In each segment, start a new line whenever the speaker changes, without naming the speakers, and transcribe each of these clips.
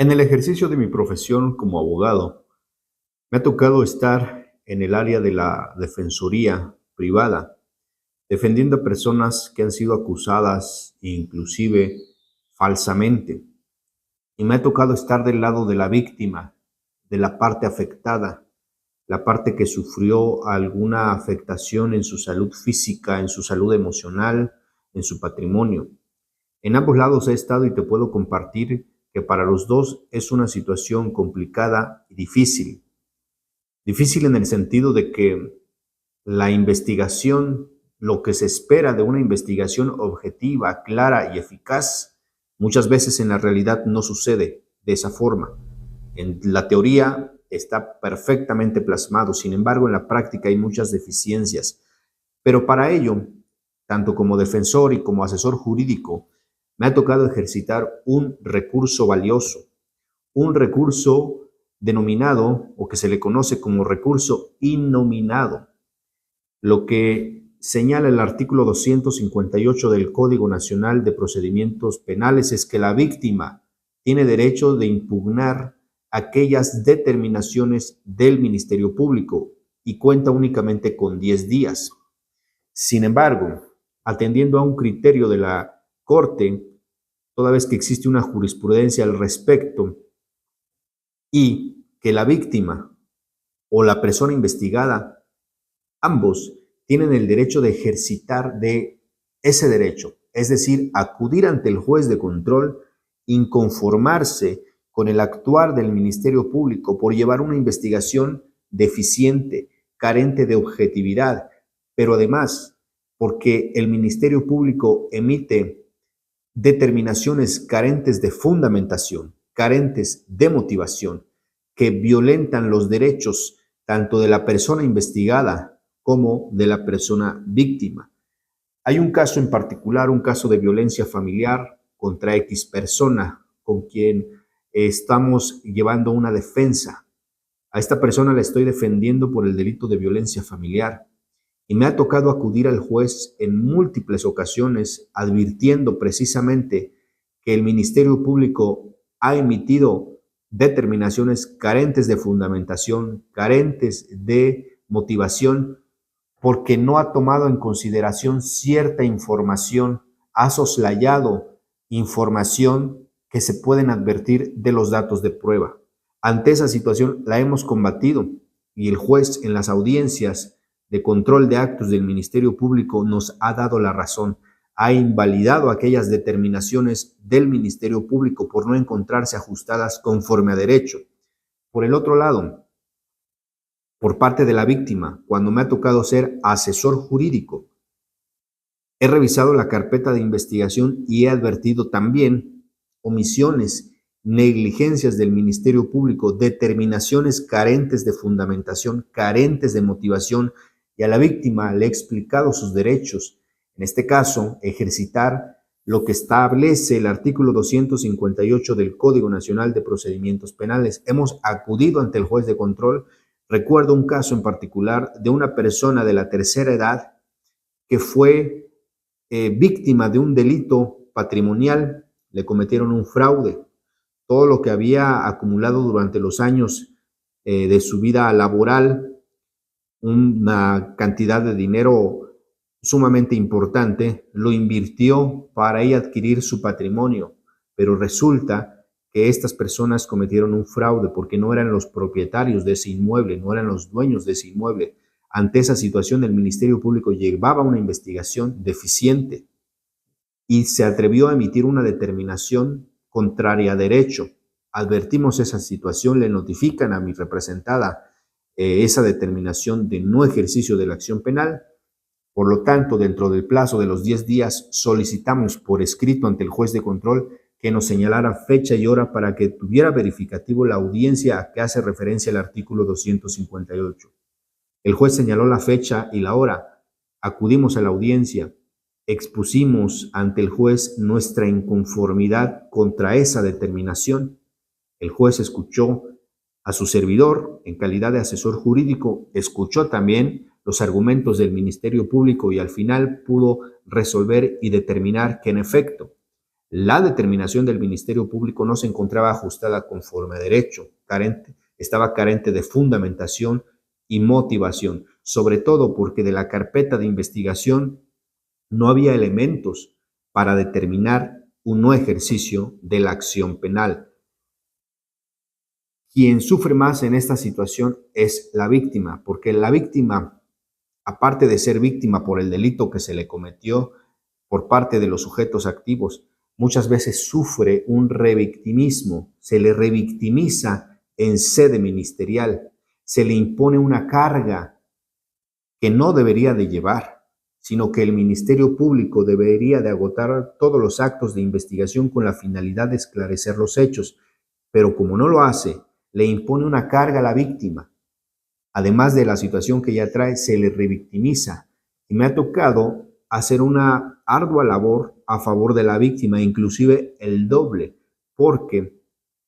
En el ejercicio de mi profesión como abogado, me ha tocado estar en el área de la defensoría privada, defendiendo a personas que han sido acusadas, inclusive falsamente. Y me ha tocado estar del lado de la víctima, de la parte afectada, la parte que sufrió alguna afectación en su salud física, en su salud emocional, en su patrimonio. En ambos lados he estado y te puedo compartir que para los dos es una situación complicada y difícil. Difícil en el sentido de que la investigación, lo que se espera de una investigación objetiva, clara y eficaz, muchas veces en la realidad no sucede de esa forma. En la teoría está perfectamente plasmado, sin embargo en la práctica hay muchas deficiencias. Pero para ello, tanto como defensor y como asesor jurídico, me ha tocado ejercitar un recurso valioso, un recurso denominado o que se le conoce como recurso innominado, lo que señala el artículo 258 del Código Nacional de Procedimientos Penales es que la víctima tiene derecho de impugnar aquellas determinaciones del Ministerio Público y cuenta únicamente con 10 días. Sin embargo, atendiendo a un criterio de la Corte, toda vez que existe una jurisprudencia al respecto y que la víctima o la persona investigada, ambos tienen el derecho de ejercitar de ese derecho, es decir, acudir ante el juez de control, inconformarse con el actuar del Ministerio Público por llevar una investigación deficiente, carente de objetividad, pero además porque el Ministerio Público emite determinaciones carentes de fundamentación, carentes de motivación, que violentan los derechos tanto de la persona investigada como de la persona víctima. Hay un caso en particular, un caso de violencia familiar contra X persona con quien estamos llevando una defensa. A esta persona la estoy defendiendo por el delito de violencia familiar y me ha tocado acudir al juez en múltiples ocasiones advirtiendo precisamente que el Ministerio Público ha emitido determinaciones carentes de fundamentación, carentes de motivación, porque no ha tomado en consideración cierta información, ha soslayado información que se pueden advertir de los datos de prueba. Ante esa situación la hemos combatido y el juez en las audiencias de control de actos del Ministerio Público nos ha dado la razón, ha invalidado aquellas determinaciones del Ministerio Público por no encontrarse ajustadas conforme a derecho. Por el otro lado, por parte de la víctima, cuando me ha tocado ser asesor jurídico, he revisado la carpeta de investigación y he advertido también omisiones, negligencias del Ministerio Público, determinaciones carentes de fundamentación, carentes de motivación, y a la víctima le he explicado sus derechos. En este caso, ejercitar lo que establece el artículo 258 del Código Nacional de Procedimientos Penales. Hemos acudido ante el juez de control. Recuerdo un caso en particular de una persona de la tercera edad que fue víctima de un delito patrimonial, le cometieron un fraude. Todo lo que había acumulado durante los años de su vida laboral, una cantidad de dinero sumamente importante, lo invirtió para ella adquirir su patrimonio, pero resulta que estas personas cometieron un fraude porque no eran los propietarios de ese inmueble, no eran los dueños de ese inmueble. Ante esa situación, el Ministerio Público llevaba una investigación deficiente y se atrevió a emitir una determinación contraria a derecho. Advertimos esa situación, le notifican a mi representada esa determinación de no ejercicio de la acción penal. Por lo tanto, dentro del plazo de los 10 días, solicitamos por escrito ante el juez de control que nos señalara fecha y hora para que tuviera verificativo la audiencia a que hace referencia el artículo 258. El juez señaló la fecha y la hora. Acudimos a la audiencia, expusimos ante el juez nuestra inconformidad contra esa determinación. El juez escuchó a su servidor en calidad de asesor jurídico, escuchó también los argumentos del Ministerio Público y al final pudo resolver y determinar que en efecto La determinación del Ministerio Público no se encontraba ajustada conforme a derecho, estaba carente de fundamentación y motivación, sobre todo porque de la carpeta de investigación no había elementos para determinar un no ejercicio de la acción penal. Quien sufre más en esta situación es la víctima, porque la víctima, aparte de ser víctima por el delito que se le cometió por parte de los sujetos activos, muchas veces sufre un revictimismo, se le revictimiza en sede ministerial, se le impone una carga que no debería de llevar, sino que el Ministerio Público debería de agotar todos los actos de investigación con la finalidad de esclarecer los hechos, pero como no lo hace, le impone una carga a la víctima. Además de la situación que ya trae, se le revictimiza. Y me ha tocado hacer una ardua labor a favor de la víctima, inclusive el doble, porque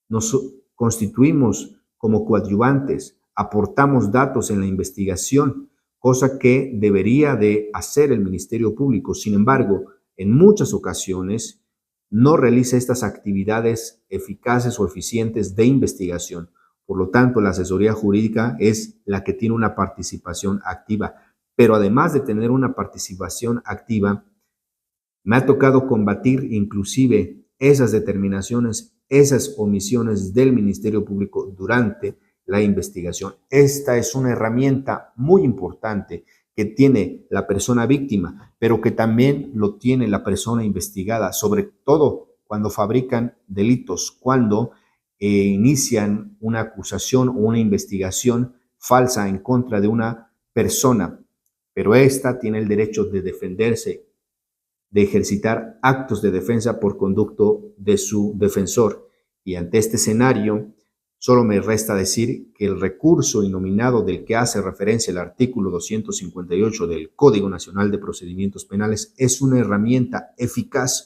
nos constituimos como coadyuvantes, aportamos datos en la investigación, cosa que debería de hacer el Ministerio Público. Sin embargo, en muchas ocasiones no realiza estas actividades eficaces o eficientes de investigación. Por lo tanto, la asesoría jurídica es la que tiene una participación activa. Pero además de tener una participación activa, me ha tocado combatir inclusive esas determinaciones, esas omisiones del Ministerio Público durante la investigación. Esta es una herramienta muy importante que tiene la persona víctima, pero que también lo tiene la persona investigada, sobre todo cuando fabrican delitos, cuando inician una acusación o una investigación falsa en contra de una persona, pero esta tiene el derecho de defenderse, de ejercitar actos de defensa por conducto de su defensor. Y ante este escenario, solo me resta decir que el recurso innominado del que hace referencia el artículo 258 del Código Nacional de Procedimientos Penales es una herramienta eficaz